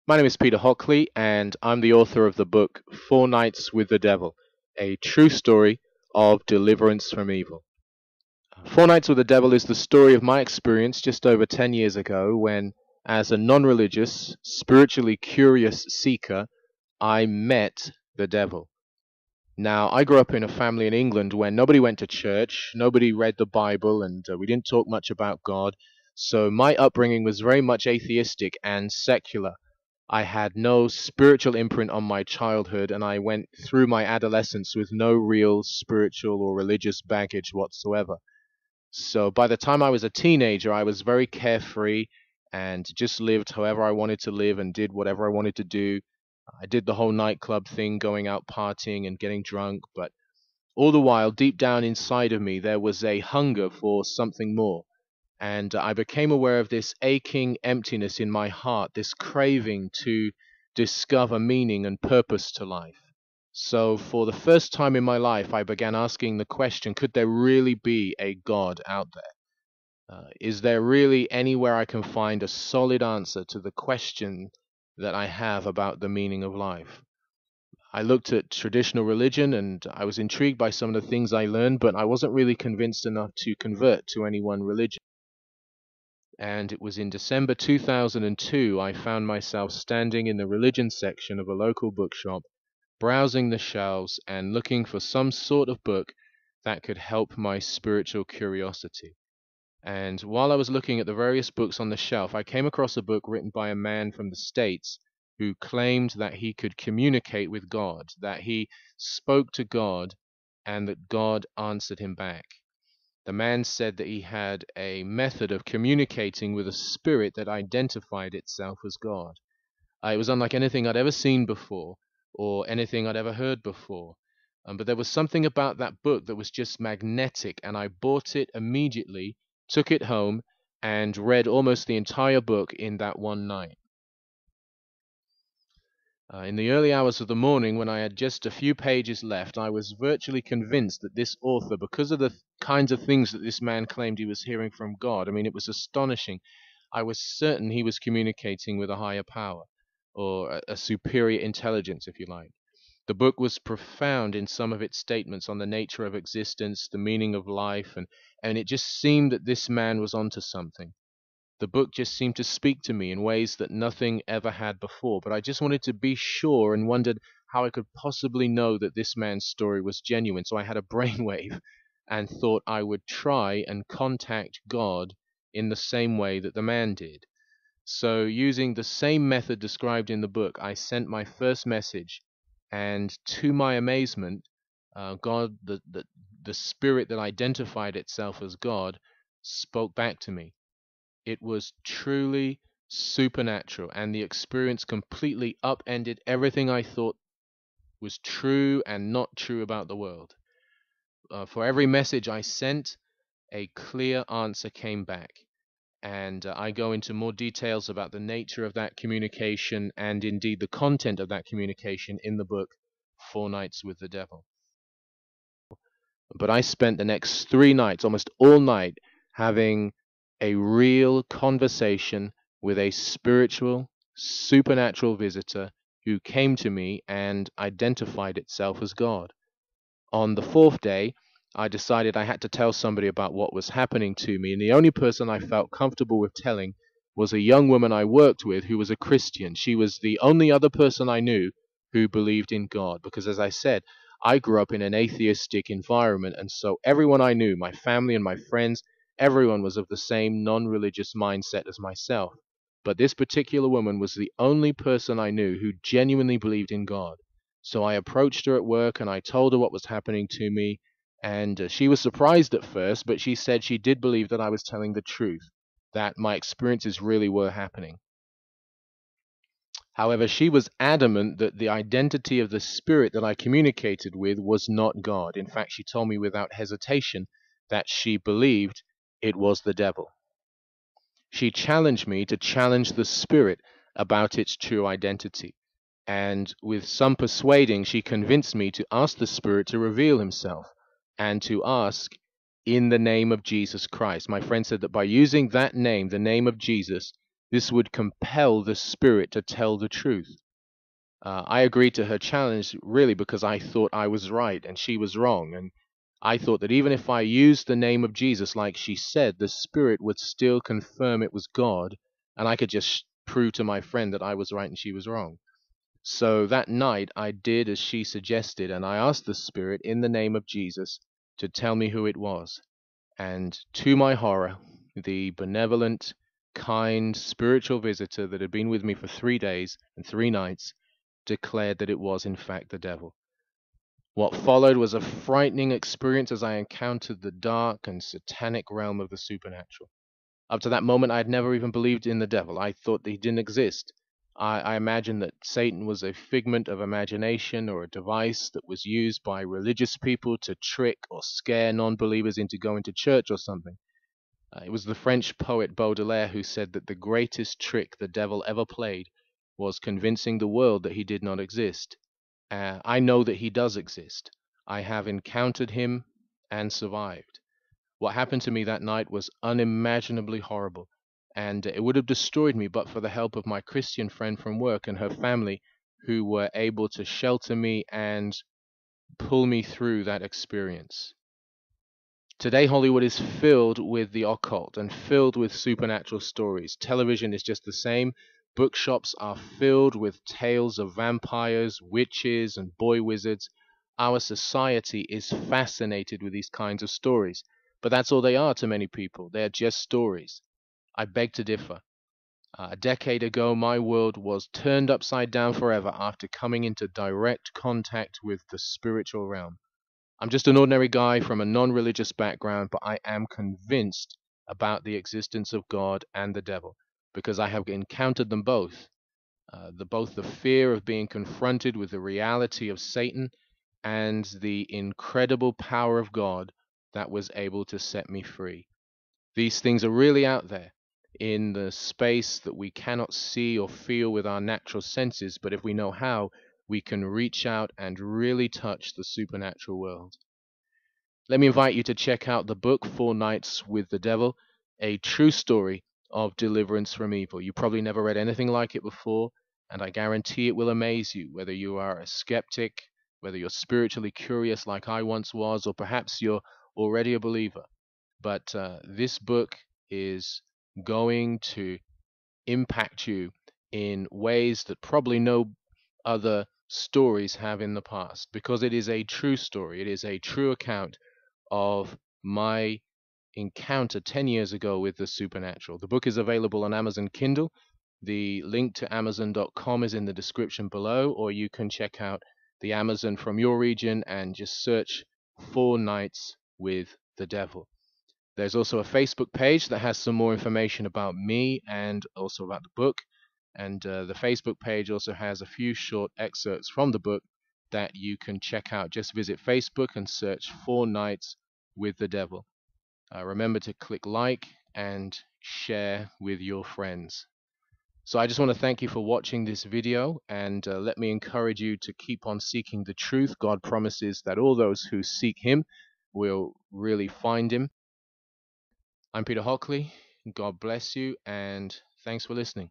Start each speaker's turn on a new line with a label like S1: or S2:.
S1: My name is Peter Hockley, and I'm the author of the book Four Nights with the Devil, a true story of deliverance from evil. Four Nights with the Devil is the story of my experience just over 10 years ago when, as a non-religious, spiritually curious seeker, I met the devil. Now, I grew up in a family in England where nobody went to church, nobody read the Bible, and we didn't talk much about God. So my upbringing was very much atheistic and secular. I had no spiritual imprint on my childhood, and I went through my adolescence with no real spiritual or religious baggage whatsoever. So by the time I was a teenager, I was very carefree and just lived however I wanted to live and did whatever I wanted to do. I did the whole nightclub thing, going out partying and getting drunk, but all the while, deep down inside of me, there was a hunger for something more. And I became aware of this aching emptiness in my heart, this craving to discover meaning and purpose to life. So, for the first time in my life, I began asking the question, could there really be a God out there? Is there really anywhere I can find a solid answer to the question that I have about the meaning of life? I looked at traditional religion and I was intrigued by some of the things I learned, but I wasn't really convinced enough to convert to any one religion. And it was in December 2002 I found myself standing in the religion section of a local bookshop, browsing the shelves and looking for some sort of book that could help my spiritual curiosity. And while I was looking at the various books on the shelf, I came across a book written by a man from the States who claimed that he could communicate with God, that he spoke to God, and that God answered him back. The man said that he had a method of communicating with a spirit that identified itself as God. It was unlike anything I'd ever seen before or anything I'd ever heard before. But there was something about that book that was just magnetic, and I bought it immediately, took it home, and read almost the entire book in that one night. In the early hours of the morning, when I had just a few pages left, I was virtually convinced that this author, because of the kinds of things that this man claimed he was hearing from God, I mean, it was astonishing. I was certain he was communicating with a higher power, or a superior intelligence, if you like. The book was profound in some of its statements on the nature of existence, the meaning of life, and it just seemed that this man was onto something. The book just seemed to speak to me in ways that nothing ever had before, but I just wanted to be sure and wondered how I could possibly know that this man's story was genuine. So I had a brainwave and thought I would try and contact God in the same way that the man did. So, using the same method described in the book, I sent my first message, and to my amazement, God, the spirit that identified itself as God, spoke back to me. It was truly supernatural, and the experience completely upended everything I thought was true and not true about the world. For every message I sent, a clear answer came back. And I go into more details about the nature of that communication and indeed the content of that communication in the book Four Nights with the Devil. But I spent the next 3 nights, almost all night, having a real conversation with a spiritual, supernatural visitor who came to me and identified itself as God. On the fourth day, I decided I had to tell somebody about what was happening to me, and the only person I felt comfortable with telling was a young woman I worked with who was a Christian. She was the only other person I knew who believed in God, because as I said, I grew up in an atheistic environment, and so everyone I knew, my family and my friends, everyone was of the same non-religious mindset as myself. But this particular woman was the only person I knew who genuinely believed in God. So I approached her at work and I told her what was happening to me, and she was surprised at first, but she said she did believe that I was telling the truth, that my experiences really were happening. However, she was adamant that the identity of the spirit that I communicated with was not God. In fact, she told me without hesitation that she believed it was the devil. She challenged me to challenge the spirit about its true identity. And with some persuading, she convinced me to ask the spirit to reveal himself and to ask in the name of Jesus Christ. My friend said that by using that name, the name of Jesus, This would compel the spirit to tell the truth. I agreed to her challenge really because I thought I was right and she was wrong. And I thought that even if I used the name of Jesus like she said, the spirit would still confirm it was God, and I could just prove to my friend that I was right and she was wrong. So that night I did as she suggested, and I asked the spirit in the name of Jesus to tell me who it was. And to my horror, the benevolent, kind, spiritual visitor that had been with me for 3 days and 3 nights declared that it was in fact the devil. What followed was a frightening experience as I encountered the dark and satanic realm of the supernatural. Up to that moment, I had never even believed in the devil. I thought that he didn't exist. I imagined that Satan was a figment of imagination or a device that was used by religious people to trick or scare non believers into going to church or something. It was the French poet Baudelaire who said that the greatest trick the devil ever played was convincing the world that he did not exist. I know that he does exist. I have encountered him and survived. What happened to me that night was unimaginably horrible, and it would have destroyed me but for the help of my Christian friend from work and her family, who were able to shelter me and pull me through that experience. Today, Hollywood is filled with the occult and filled with supernatural stories. Television is just the same. Bookshops are filled with tales of vampires, witches, and boy wizards. Our society is fascinated with these kinds of stories, but that's all they are to many people. They're just stories. I beg to differ. A decade ago, my world was turned upside down forever after coming into direct contact with the spiritual realm. I'm just an ordinary guy from a non-religious background, but I am convinced about the existence of God and the devil because I have encountered them both. Both the fear of being confronted with the reality of Satan and the incredible power of God that was able to set me free. These things are really out there in the space that we cannot see or feel with our natural senses, but if we know how, we can reach out and really touch the supernatural world. Let me invite you to check out the book 4 Nights with the Devil, a true story of deliverance from evil. You probably never read anything like it before, and I guarantee it will amaze you, whether you are a skeptic, whether you're spiritually curious like I once was, or perhaps you're already a believer. But this book is going to impact you in ways that probably no other stories have in the past, because it is a true story. It is a true account of my encounter 10 years ago with the supernatural. The book is available on Amazon Kindle. The link to Amazon.com is in the description below, or you can check out the Amazon from your region and just search 4 Nights with the Devil. There's also a Facebook page that has some more information about me and also about the book. And the Facebook page also has a few short excerpts from the book that you can check out. Just visit Facebook and search 4 Nights with the Devil. Remember to click like and share with your friends. So I just want to thank you for watching this video, and let me encourage you to keep on seeking the truth. God promises that all those who seek Him will really find Him. I'm Peter Hockley. God bless you, and thanks for listening.